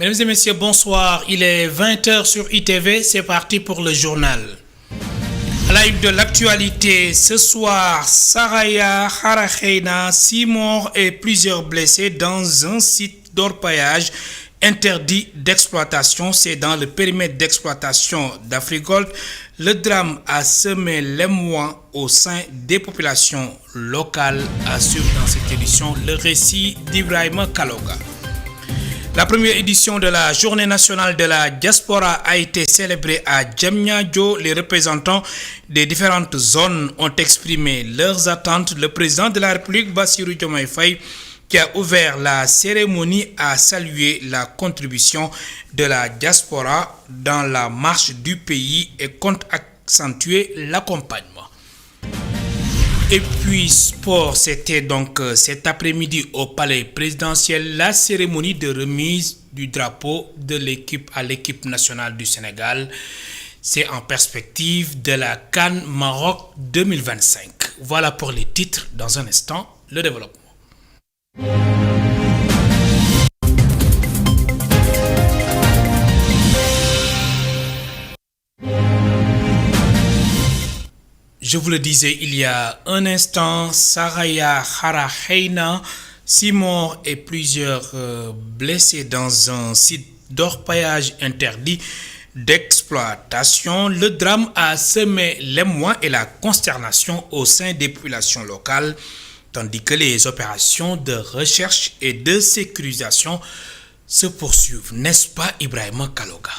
Mesdames et messieurs, bonsoir. Il est 20h sur ITV. C'est parti pour le journal. À la une de l'actualité, ce soir, Saraya Harakheina, 6 morts et plusieurs blessés dans un site d'orpaillage interdit d'exploitation. C'est dans le périmètre d'exploitation d'Afrigol. Le drame a semé l'émoi au sein des populations locales, assure dans cette édition le récit d'Ibrahima Kaloga. La première édition de la Journée nationale de la diaspora a été célébrée à Diamniadio. Les représentants des différentes zones ont exprimé leurs attentes. Le président de la République, Bassirou Diomaye Faye, qui a ouvert la cérémonie, a salué la contribution de la diaspora dans la marche du pays et compte accentuer l'accompagnement. Et puis sport, c'était donc cet après-midi au palais présidentiel la cérémonie de remise du drapeau de l'équipe à l'équipe nationale du Sénégal. C'est en perspective de la CAN Maroc 2025. Voilà pour les titres. Dans un instant, le développement. Je vous le disais il y a un instant, Saraya Harakheina, 6 morts et plusieurs blessés dans un site d'orpaillage interdit d'exploitation. Le drame a semé l'émoi et la consternation au sein des populations locales, tandis que les opérations de recherche et de sécurisation se poursuivent. N'est-ce pas, Ibrahima Kaloga?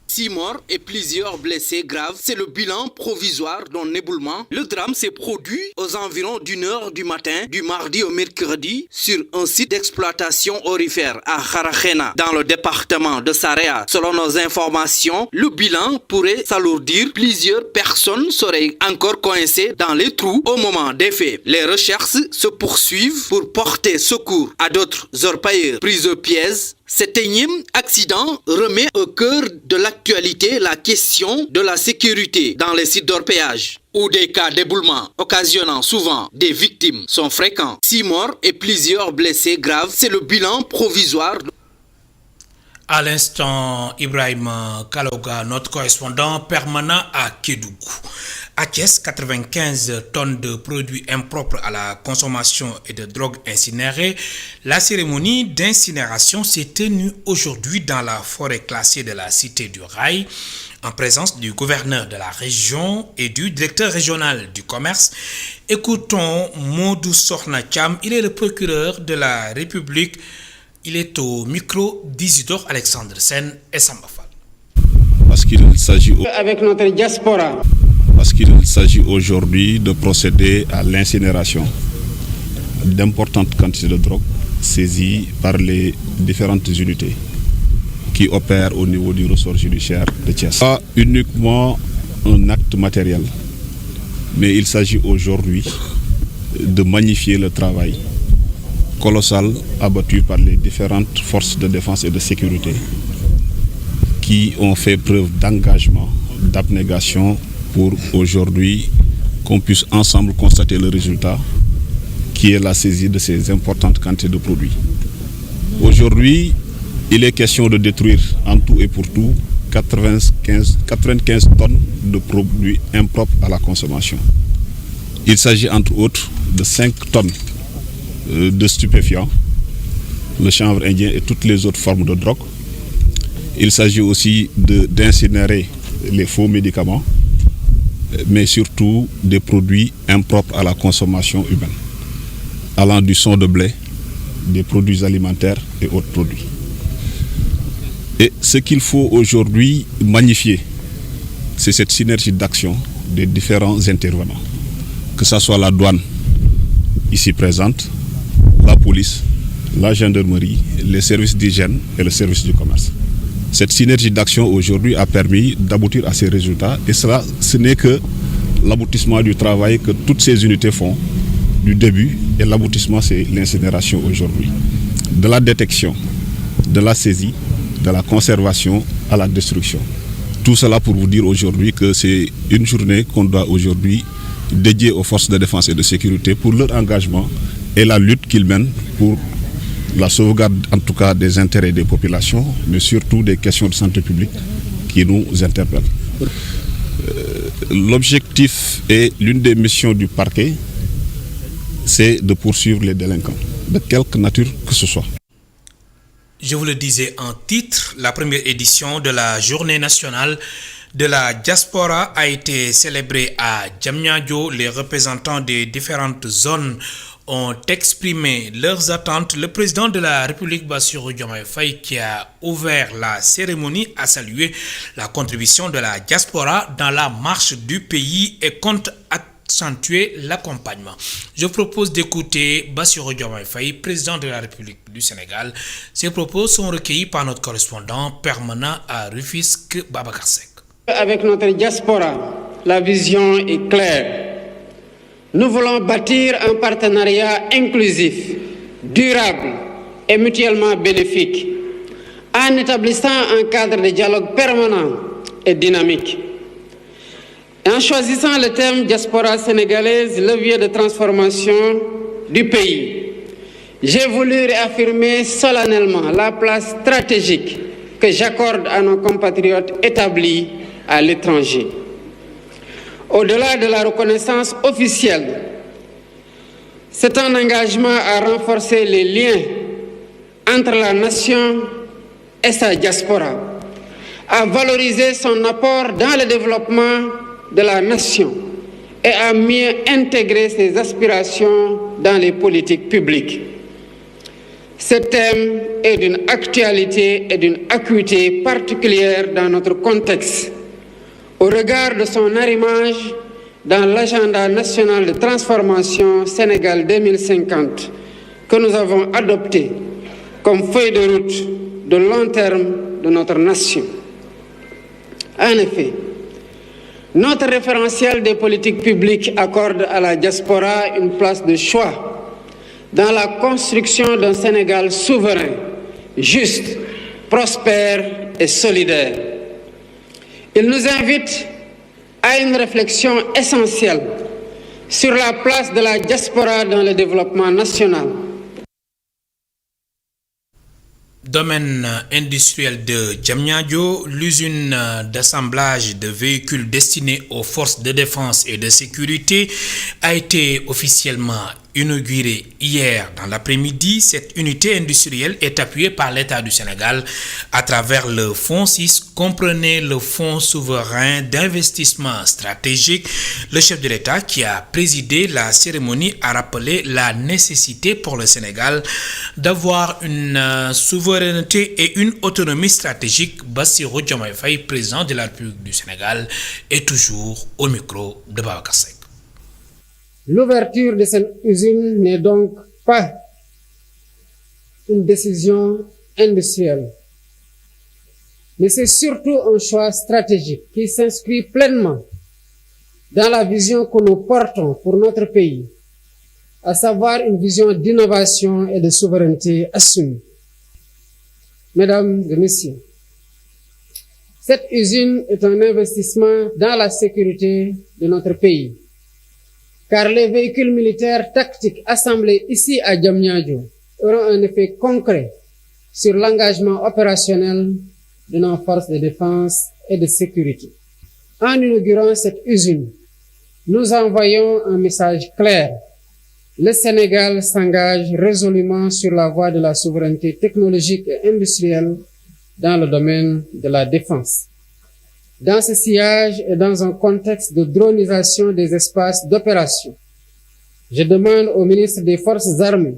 6 morts et plusieurs blessés graves, c'est le bilan provisoire d'un éboulement. Le drame s'est produit aux environs d'1h du matin, du mardi au mercredi, sur un site d'exploitation aurifère à Harakheina, dans le département de Saraya. Selon nos informations, le bilan pourrait s'alourdir. Plusieurs personnes seraient encore coincées dans les trous au moment des faits. Les recherches se poursuivent pour porter secours à d'autres orpailleurs pris au piège. Cet énième accident remet au cœur de l'actualité la question de la sécurité dans les sites d'orpaillage, où des cas d'éboulement occasionnant souvent des victimes sont fréquents. 6 morts et plusieurs blessés graves, c'est le bilan provisoire. À l'instant, Ibrahima Kaloga, notre correspondant permanent à Kédougou. À Thiès, 95 tonnes de produits impropres à la consommation et de drogue incinérées. La cérémonie d'incinération s'est tenue aujourd'hui dans la forêt classée de la cité du Rail, en présence du gouverneur de la région et du directeur régional du commerce. Écoutons Modou Sokhna Thiam, il est le procureur de la République. Il est au micro d'Isidore Alexandre Sen et Samba Fall. Parce qu'il s'agit avec notre diaspora. Parce qu'il s'agit aujourd'hui de procéder à l'incinération d'importantes quantités de drogue saisies par les différentes unités qui opèrent au niveau du ressort judiciaire de Thiès. Pas uniquement un acte matériel, mais il s'agit aujourd'hui de magnifier le travail colossal abattu par les différentes forces de défense et de sécurité qui ont fait preuve d'engagement, d'abnégation pour aujourd'hui qu'on puisse ensemble constater le résultat qui est la saisie de ces importantes quantités de produits. Aujourd'hui, il est question de détruire en tout et pour tout 95 tonnes de produits impropres à la consommation. Il s'agit entre autres de 5 tonnes de stupéfiants, le chanvre indien et toutes les autres formes de drogue. Il s'agit aussi d'incinérer les faux médicaments, mais surtout des produits impropres à la consommation humaine, allant du son de blé, des produits alimentaires et autres produits. Et ce qu'il faut aujourd'hui magnifier, c'est cette synergie d'action des différents intervenants, que ce soit la douane ici présente, la police, la gendarmerie, les services d'hygiène et le service du commerce. Cette synergie d'action aujourd'hui a permis d'aboutir à ces résultats et cela, ce n'est que l'aboutissement du travail que toutes ces unités font du début et l'aboutissement c'est l'incinération aujourd'hui. De la détection, de la saisie, de la conservation à la destruction. Tout cela pour vous dire aujourd'hui que c'est une journée qu'on doit aujourd'hui dédier aux forces de défense et de sécurité pour leur engagement et la lutte qu'ils mènent pour la sauvegarde en tout cas des intérêts des populations, mais surtout des questions de santé publique qui nous interpellent. L'objectif et l'une des missions du parquet, c'est de poursuivre les délinquants, de quelque nature que ce soit. Je vous le disais en titre, la première édition de la Journée nationale de la diaspora a été célébrée à Diamniadio. Les représentants des différentes zones ont exprimé leurs attentes. Le président de la République, Bassirou Diomaye Faye, qui a ouvert la cérémonie, a salué la contribution de la diaspora dans la marche du pays et compte accentuer l'accompagnement. Je propose d'écouter Bassirou Diomaye Faye, président de la République du Sénégal. Ces propos sont recueillis par notre correspondant permanent à Rufisque, Babacar Seck. Avec notre diaspora, la vision est claire. Nous voulons bâtir un partenariat inclusif, durable et mutuellement bénéfique, en établissant un cadre de dialogue permanent et dynamique. En choisissant le thème diaspora sénégalaise, levier de transformation du pays, j'ai voulu réaffirmer solennellement la place stratégique que j'accorde à nos compatriotes établis à l'étranger. Au-delà de la reconnaissance officielle, c'est un engagement à renforcer les liens entre la nation et sa diaspora, à valoriser son apport dans le développement de la nation et à mieux intégrer ses aspirations dans les politiques publiques. Ce thème est d'une actualité et d'une acuité particulière dans notre contexte, au regard de son arrimage dans l'agenda national de transformation Sénégal 2050 que nous avons adopté comme feuille de route de long terme de notre nation. En effet, notre référentiel des politiques publiques accorde à la diaspora une place de choix dans la construction d'un Sénégal souverain, juste, prospère et solidaire. Il nous invite à une réflexion essentielle sur la place de la diaspora dans le développement national. Domaine industriel de Diamniadio, l'usine d'assemblage de véhicules destinés aux forces de défense et de sécurité a été officiellement inaugurée hier dans l'après-midi. Cette unité industrielle est appuyée par l'État du Sénégal à travers le Fonds 6, comprenait le Fonds souverain d'investissement stratégique. Le chef de l'État qui a présidé la cérémonie a rappelé la nécessité pour le Sénégal d'avoir une souveraineté et une autonomie stratégique. Bassirou Diomaye Faye, président de la République du Sénégal, est toujours au micro de Babacar Seck. L'ouverture de cette usine n'est donc pas une décision industrielle, mais c'est surtout un choix stratégique qui s'inscrit pleinement dans la vision que nous portons pour notre pays, à savoir une vision d'innovation et de souveraineté assumée. Mesdames et messieurs, cette usine est un investissement dans la sécurité de notre pays, car les véhicules militaires tactiques assemblés ici à Diamniadio auront un effet concret sur l'engagement opérationnel de nos forces de défense et de sécurité. En inaugurant cette usine, nous envoyons un message clair. Le Sénégal s'engage résolument sur la voie de la souveraineté technologique et industrielle dans le domaine de la défense. Dans ce sillage et dans un contexte de dronisation des espaces d'opération, je demande au ministre des Forces armées,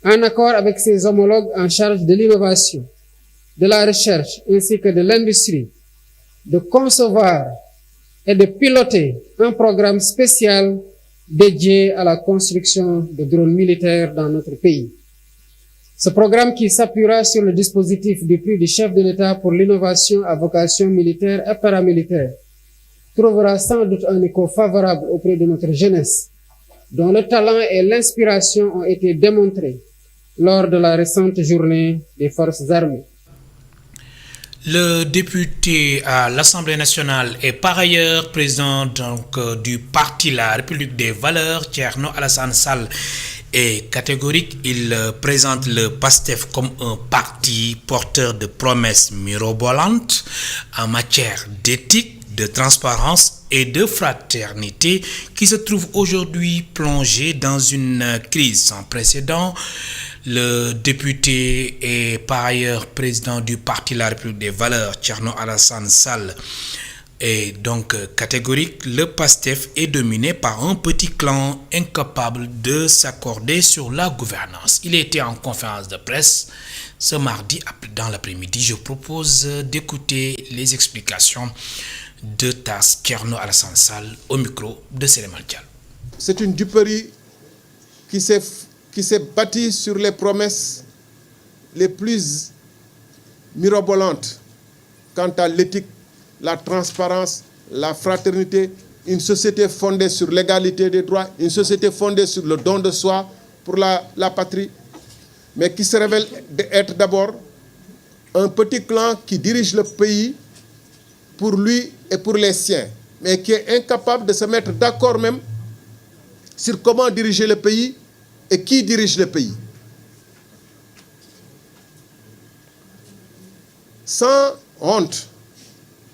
en accord avec ses homologues en charge de l'innovation, de la recherche ainsi que de l'industrie, de concevoir et de piloter un programme spécial dédié à la construction de drones militaires dans notre pays. Ce programme, qui s'appuiera sur le dispositif du prix du chef de l'État pour l'innovation à vocation militaire et paramilitaire, trouvera sans doute un écho favorable auprès de notre jeunesse, dont le talent et l'inspiration ont été démontrés lors de la récente journée des forces armées. Le député à l'Assemblée nationale et par ailleurs président du parti La République des Valeurs, Thierno Alassane Sall, est catégorique. Il présente le PASTEF comme un parti porteur de promesses mirobolantes en matière d'éthique, de transparence et de fraternité qui se trouve aujourd'hui plongé dans une crise sans précédent. Le député et par ailleurs président du parti La République des Valeurs, Thierno Alassane Sall, est donc catégorique. Le PASTEF est dominé par un petit clan incapable de s'accorder sur la gouvernance. Il était en conférence de presse ce mardi dans l'après-midi. Je propose d'écouter les explications de TAS Thierno Alassane Sall au micro de Séléman Dial. C'est une duperie qui s'est bâtie sur les promesses les plus mirobolantes quant à l'éthique, la transparence, la fraternité, une société fondée sur l'égalité des droits, une société fondée sur le don de soi pour la patrie, mais qui se révèle être d'abord un petit clan qui dirige le pays pour lui et pour les siens, mais qui est incapable de se mettre d'accord même sur comment diriger le pays et qui dirige le pays. Sans honte,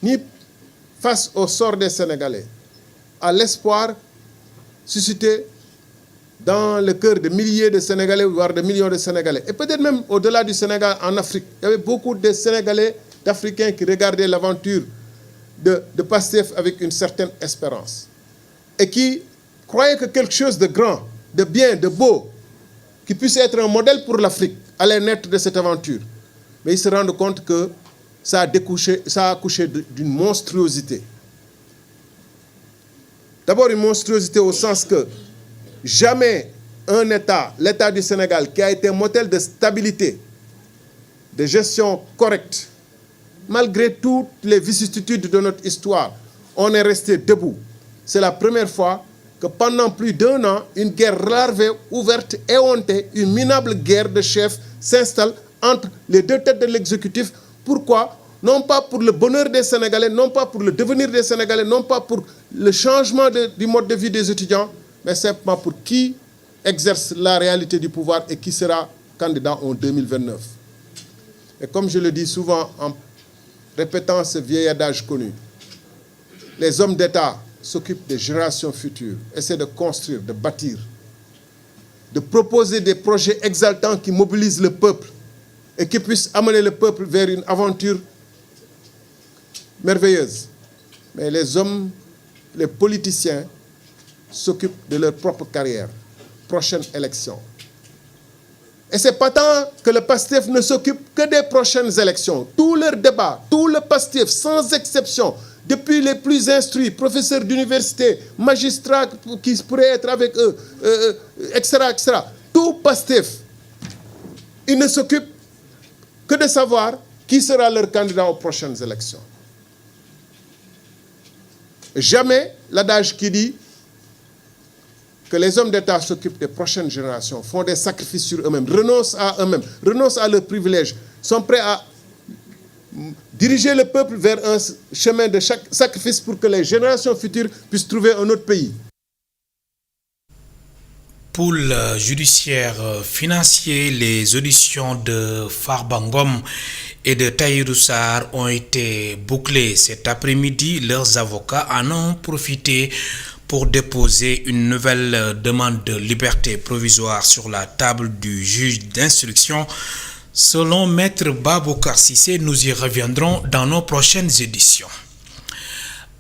ni face au sort des Sénégalais, à l'espoir suscité dans le cœur de milliers de Sénégalais, voire de millions de Sénégalais, et peut-être même au-delà du Sénégal, en Afrique. Il y avait beaucoup de Sénégalais, d'Africains qui regardaient l'aventure de PASTEF avec une certaine espérance et qui croyaient que quelque chose de grand, de bien, de beau, qui puisse être un modèle pour l'Afrique, allait naître de cette aventure. Mais ils se rendent compte que ça a accouché d'une monstruosité. D'abord une monstruosité au sens que jamais un État, l'État du Sénégal, qui a été un modèle de stabilité, de gestion correcte, malgré toutes les vicissitudes de notre histoire, on est resté debout. C'est la première fois que pendant plus d'1 an, une guerre larvée, ouverte, éhontée, une minable guerre de chefs s'installe entre les deux têtes de l'exécutif. Pourquoi? Non pas pour le bonheur des Sénégalais, non pas pour le devenir des Sénégalais, non pas pour le changement du mode de vie des étudiants, mais simplement pour qui exerce la réalité du pouvoir et qui sera candidat en 2029. Et comme je le dis souvent en répétant ce vieil adage connu, les hommes d'État s'occupent des générations futures, essaient de construire, de bâtir, de proposer des projets exaltants qui mobilisent le peuple et qui puissent amener le peuple vers une aventure merveilleuse. Mais les hommes, les politiciens s'occupent de leur propre carrière, prochaine élection. Et c'est pas tant que le PASTEF ne s'occupe que des prochaines élections. Tout leur débat, tout le PASTEF, sans exception, depuis les plus instruits, professeurs d'université, magistrats qui pourraient être avec eux, etc., etc. Tout PASTEF, ils ne s'occupent que de savoir qui sera leur candidat aux prochaines élections. Jamais l'adage qui dit que les hommes d'État s'occupent des prochaines générations, font des sacrifices sur eux-mêmes, renoncent à leurs privilèges, sont prêts à diriger le peuple vers un chemin de sacrifice pour que les générations futures puissent trouver un autre pays. Poule judiciaire financier, les auditions de Farba Ngom et de Tahirou Sarr ont été bouclées cet après-midi. Leurs avocats en ont profité pour déposer une nouvelle demande de liberté provisoire sur la table du juge d'instruction. Selon Maître Baboukar Cissé, nous y reviendrons dans nos prochaines éditions.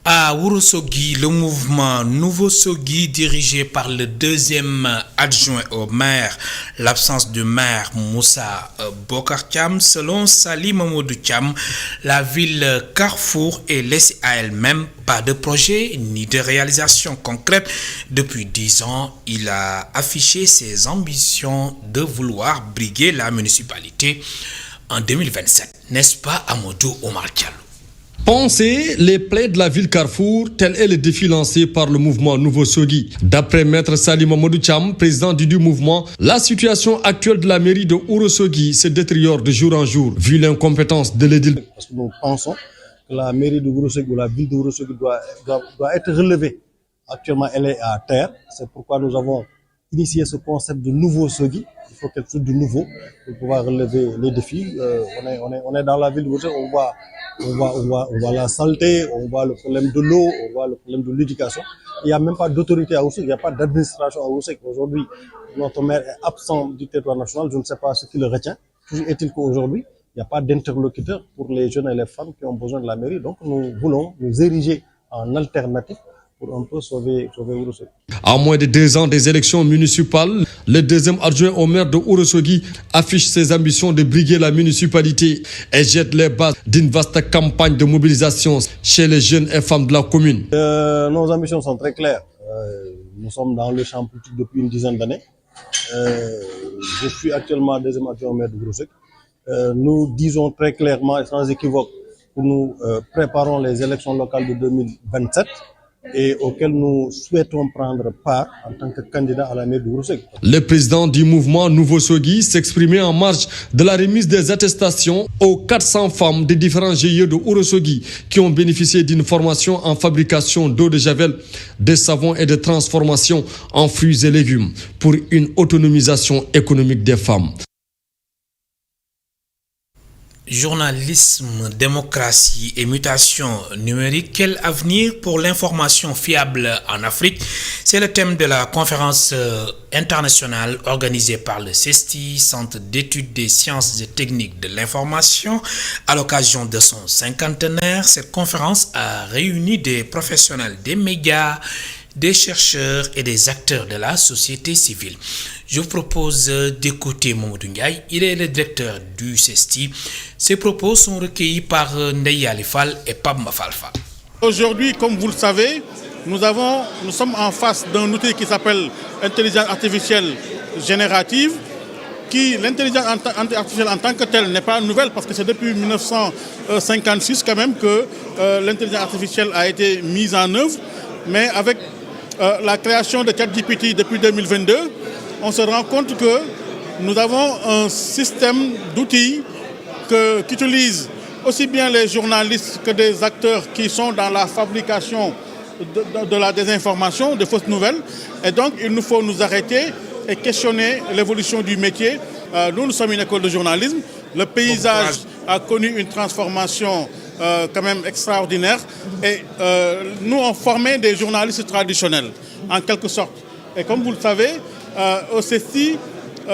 À Ourossogui, le mouvement Nouveau Sogui, dirigé par le deuxième adjoint au maire, l'absence du maire Moussa Bokar Thiam, selon Sali Mamadou Thiam, la ville Carrefour est laissée à elle-même, pas de projet ni de réalisation concrète. Depuis 10 ans, il a affiché ses ambitions de vouloir briguer la municipalité en 2027. N'est-ce pas, Amadou Omar Diallo? Penser les plaies de la ville Carrefour, tel est le défi lancé par le mouvement Nouveau Sogui. D'après Maître Salim Mamadou Cham, président du mouvement, la situation actuelle de la mairie de Ourossogui se détériore de jour en jour, vu l'incompétence de l'édile. Parce que nous pensons que la mairie de Ourossogui ou la ville de Ourossogui doit être relevée. Actuellement, elle est à terre. C'est pourquoi nous avons initié ce concept de Nouveau Sogui. Il faut quelque chose de nouveau pour pouvoir relever les défis. On est dans la ville de Ourossogui, on voit la saleté, on voit le problème de l'eau, on voit le problème de l'éducation. Il n'y a même pas d'autorité à Ourossogui, il n'y a pas d'administration à Ourossogui. Aujourd'hui, notre maire est absent du territoire national, je ne sais pas ce qui le retient. Toujours est-il qu'aujourd'hui, il n'y a pas d'interlocuteur pour les jeunes et les femmes qui ont besoin de la mairie. Donc nous voulons nous ériger en alternative pour un peu sauver Ourossogui. À moins de 2 ans des élections municipales, le deuxième adjoint au maire de Ourossogui affiche ses ambitions de briguer la municipalité et jette les bases d'une vaste campagne de mobilisation chez les jeunes et femmes de la commune. Nos ambitions sont très claires. Nous sommes dans le champ politique depuis une dizaine d'années. Je suis actuellement deuxième adjoint au maire de Ourossogui. Nous disons très clairement et sans équivoque que nous préparons les élections locales de 2027. Et auquel nous souhaitons prendre part en tant que candidat à la mairie de Ourossogui. Le président du mouvement Nouveau Sogui s'exprimait en marge de la remise des attestations aux 400 femmes des différents GIE de Ourossogui qui ont bénéficié d'une formation en fabrication d'eau de javel, de savon et de transformation en fruits et légumes pour une autonomisation économique des femmes. Journalisme, démocratie et mutation numérique, quel avenir pour l'information fiable en Afrique? C'est le thème de la conférence internationale organisée par le CESTI, Centre d'études des sciences et techniques de l'information. À l'occasion de son cinquantenaire, cette conférence a réuni des professionnels des médias, des chercheurs et des acteurs de la société civile. Je vous propose d'écouter Mamadou Ndiaye, il est le directeur du CESTI. Ses propos sont recueillis par Ndeye Alifal et Pab Mafalfa. Aujourd'hui, comme vous le savez, nous sommes en face d'un outil qui s'appelle l'intelligence artificielle générative. L'intelligence artificielle en tant que telle n'est pas nouvelle parce que c'est depuis 1956 quand même que l'intelligence artificielle a été mise en œuvre. Mais avec la création de ChatGPT depuis 2022, on se rend compte que nous avons un système d'outils qu'utilisent aussi bien les journalistes que des acteurs qui sont dans la fabrication de la désinformation, de fausses nouvelles. Et donc, il nous faut nous arrêter et questionner l'évolution du métier. Nous sommes une école de journalisme. Le paysage a connu une transformation quand même extraordinaire. Et nous, on formait des journalistes traditionnels, en quelque sorte. Et comme vous le savez, au CESTI,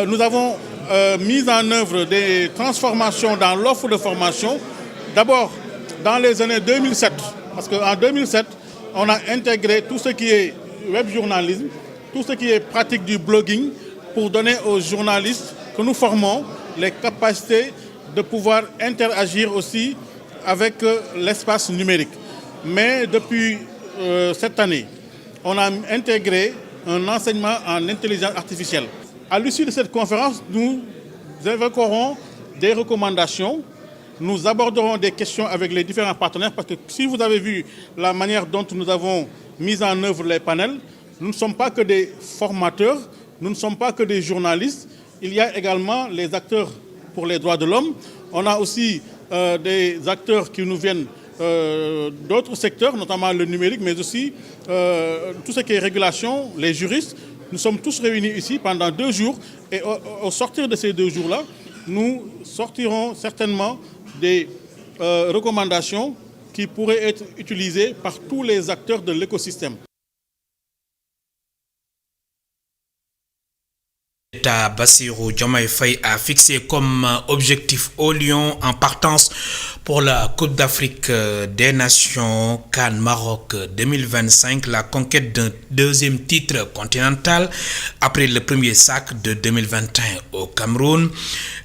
nous avons mis en œuvre des transformations dans l'offre de formation. D'abord, dans les années 2007, parce qu'en 2007, on a intégré tout ce qui est web journalisme, tout ce qui est pratique du blogging, pour donner aux journalistes que nous formons les capacités de pouvoir interagir aussi avec l'espace numérique. Mais depuis cette année, on a intégré un enseignement en intelligence artificielle. À l'issue de cette conférence, nous évoquerons des recommandations, nous aborderons des questions avec les différents partenaires, parce que si vous avez vu la manière dont nous avons mis en œuvre les panels, nous ne sommes pas que des formateurs, nous ne sommes pas que des journalistes, il y a également les acteurs pour les droits de l'homme, on a aussi des acteurs qui nous viennent d'autres secteurs, notamment le numérique, mais aussi tout ce qui est régulation, les juristes. Nous sommes tous réunis ici pendant 2 jours et au sortir de ces 2 jours-là, nous sortirons certainement des recommandations qui pourraient être utilisées par tous les acteurs de l'écosystème. L'État Bassirou Diomaye Faye a fixé comme objectif au Lion en partance pour la Coupe d'Afrique des Nations CAN Maroc 2025 la conquête d'un 2e titre continental après le premier sac de 2021 au Cameroun.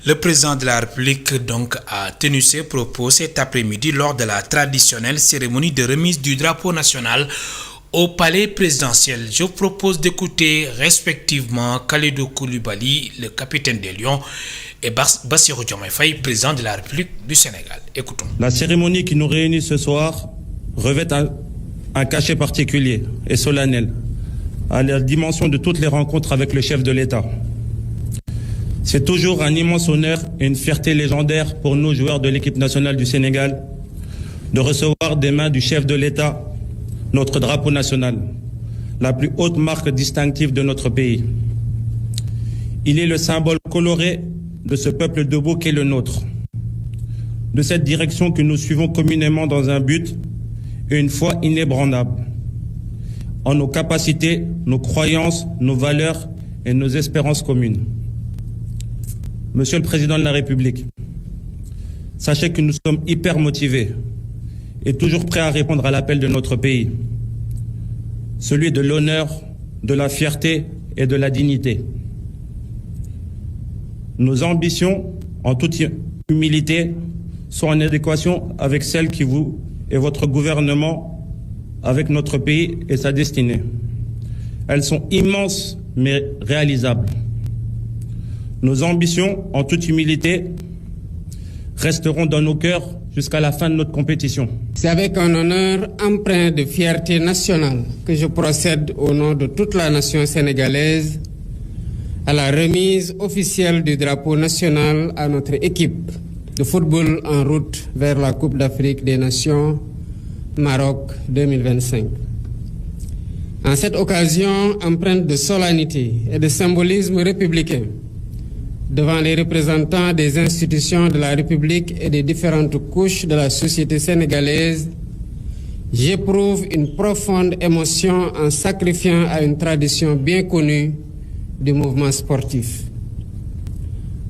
Le président de la République donc a tenu ses propos cet après-midi lors de la traditionnelle cérémonie de remise du drapeau national au palais présidentiel. Je vous propose d'écouter respectivement Kalidou Koulibaly, le capitaine des Lions, et Bassirou Diomaye Faye, président de la République du Sénégal. Écoutons. La cérémonie qui nous réunit ce soir revêt un cachet particulier et solennel à la dimension de toutes les rencontres avec le chef de l'État. C'est toujours un immense honneur et une fierté légendaire pour nous, joueurs de l'équipe nationale du Sénégal, de recevoir des mains du chef de l'État notre drapeau national, la plus haute marque distinctive de notre pays. Il est le symbole coloré de ce peuple debout qu'est le nôtre, de cette direction que nous suivons communément dans un but et une foi inébranlable en nos capacités, nos croyances, nos valeurs et nos espérances communes. Monsieur le Président de la République, sachez que nous sommes hyper motivés et toujours prêts à répondre à l'appel de notre pays, celui de l'honneur, de la fierté et de la dignité. Nos ambitions, en toute humilité, sont en adéquation avec celles qui vous et votre gouvernement, avec notre pays et sa destinée. Elles sont immenses mais réalisables. Nos ambitions, en toute humilité, resteront dans nos cœurs jusqu'à la fin de notre compétition. C'est avec un honneur empreint de fierté nationale que je procède au nom de toute la nation sénégalaise à la remise officielle du drapeau national à notre équipe de football en route vers la Coupe d'Afrique des Nations Maroc 2025. En cette occasion empreinte de solennité et de symbolisme républicain, devant les représentants des institutions de la République et des différentes couches de la société sénégalaise, j'éprouve une profonde émotion en sacrifiant à une tradition bien connue du mouvement sportif.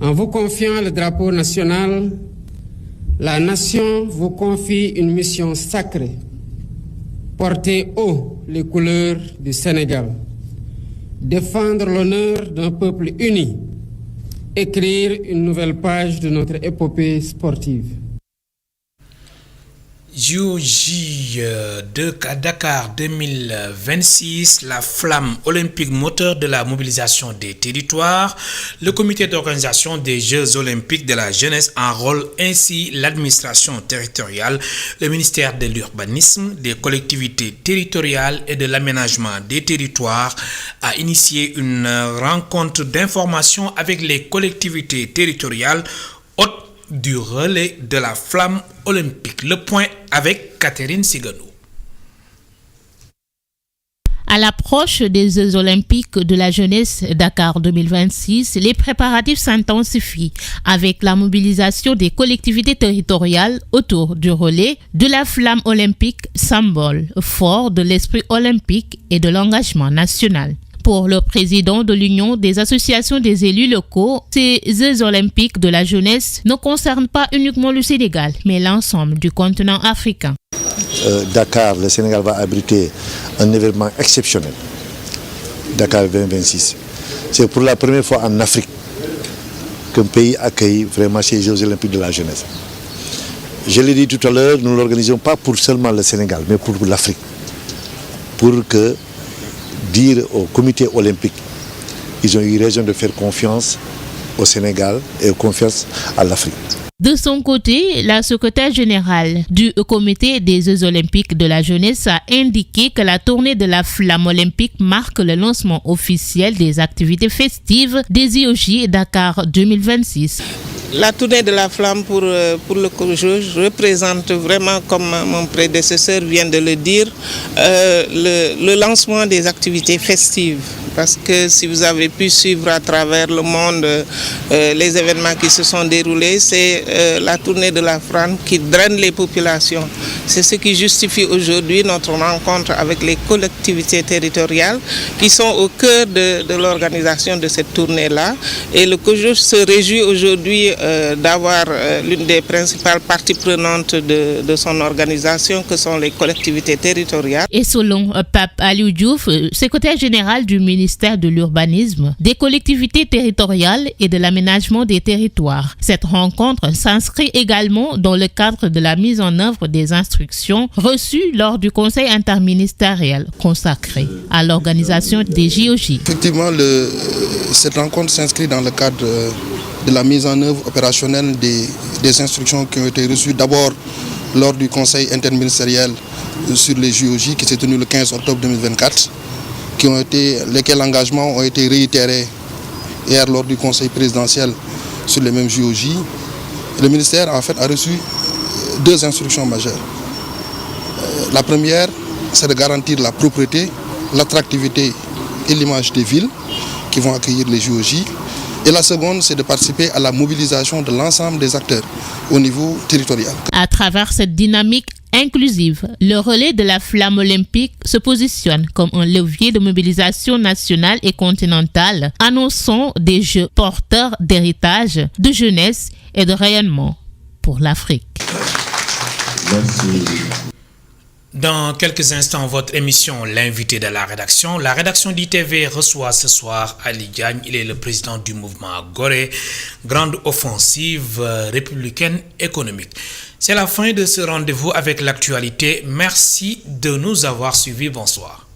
En vous confiant le drapeau national, la nation vous confie une mission sacrée, porter haut les couleurs du Sénégal, défendre l'honneur d'un peuple uni, écrire une nouvelle page de notre épopée sportive. JOJ de Dakar 2026, la flamme olympique moteur de la mobilisation des territoires. Le comité d'organisation des Jeux olympiques de la jeunesse enrôle ainsi l'administration territoriale, le ministère de l'urbanisme, des collectivités territoriales et de l'aménagement des territoires à initier une rencontre d'information avec les collectivités territoriales hôtes du relais de la flamme olympique. Le point avec Catherine Siganou. À l'approche des Jeux olympiques de la jeunesse Dakar 2026, les préparatifs s'intensifient avec la mobilisation des collectivités territoriales autour du relais de la flamme olympique, symbole fort de l'esprit olympique et de l'engagement national. Pour le président de l'Union des associations des élus locaux, ces Jeux olympiques de la jeunesse ne concernent pas uniquement le Sénégal, mais l'ensemble du continent africain. Dakar, le Sénégal va abriter un événement exceptionnel. Dakar 2026. C'est pour la première fois en Afrique qu'un pays accueille vraiment ces Jeux olympiques de la jeunesse. Je l'ai dit tout à l'heure, nous ne l'organisons pas pour seulement le Sénégal, mais pour l'Afrique. Pour que dire au comité olympique, ils ont eu raison de faire confiance au Sénégal et confiance à l'Afrique. De son côté, la secrétaire générale du comité des Jeux olympiques de la jeunesse a indiqué que la tournée de la flamme olympique marque le lancement officiel des activités festives des JOJ Dakar 2026. La tournée de la flamme pour le COJOJ représente vraiment, comme mon prédécesseur vient de le dire, le lancement des activités festives. Parce que si vous avez pu suivre à travers le monde les événements qui se sont déroulés, c'est la tournée de la flamme qui draine les populations. C'est ce qui justifie aujourd'hui notre rencontre avec les collectivités territoriales qui sont au cœur de l'organisation de cette tournée-là. Et le COJOJ se réjouit aujourd'hui d'avoir l'une des principales parties prenantes de son organisation, que sont les collectivités territoriales. Et selon Pape Aliou Diouf, secrétaire général du ministère ministère de l'Urbanisme, des collectivités territoriales et de l'aménagement des territoires. Cette rencontre s'inscrit également dans le cadre de la mise en œuvre des instructions reçues lors du Conseil interministériel consacré à l'organisation des JOJ. Effectivement, cette rencontre s'inscrit dans le cadre de la mise en œuvre opérationnelle des instructions qui ont été reçues d'abord lors du Conseil interministériel sur les JOJ qui s'est tenu le 15 octobre 2024, lesquels engagements ont été réitérés hier lors du Conseil présidentiel sur les mêmes JOJ. Le ministère en fait a reçu deux instructions majeures. La première, c'est de garantir la propreté, l'attractivité et l'image des villes qui vont accueillir les JOJ. Et la seconde, c'est de participer à la mobilisation de l'ensemble des acteurs au niveau territorial. À travers cette dynamique inclusive, le relais de la flamme olympique se positionne comme un levier de mobilisation nationale et continentale, annonçant des Jeux porteurs d'héritage, de jeunesse et de rayonnement pour l'Afrique. Merci. Dans quelques instants, votre émission L'invité de la rédaction. La rédaction d'ITV reçoit ce soir Ali Diagne. Il est le président du mouvement Gorée, grande offensive républicaine économique. C'est la fin de ce rendez-vous avec l'actualité. Merci de nous avoir suivis. Bonsoir.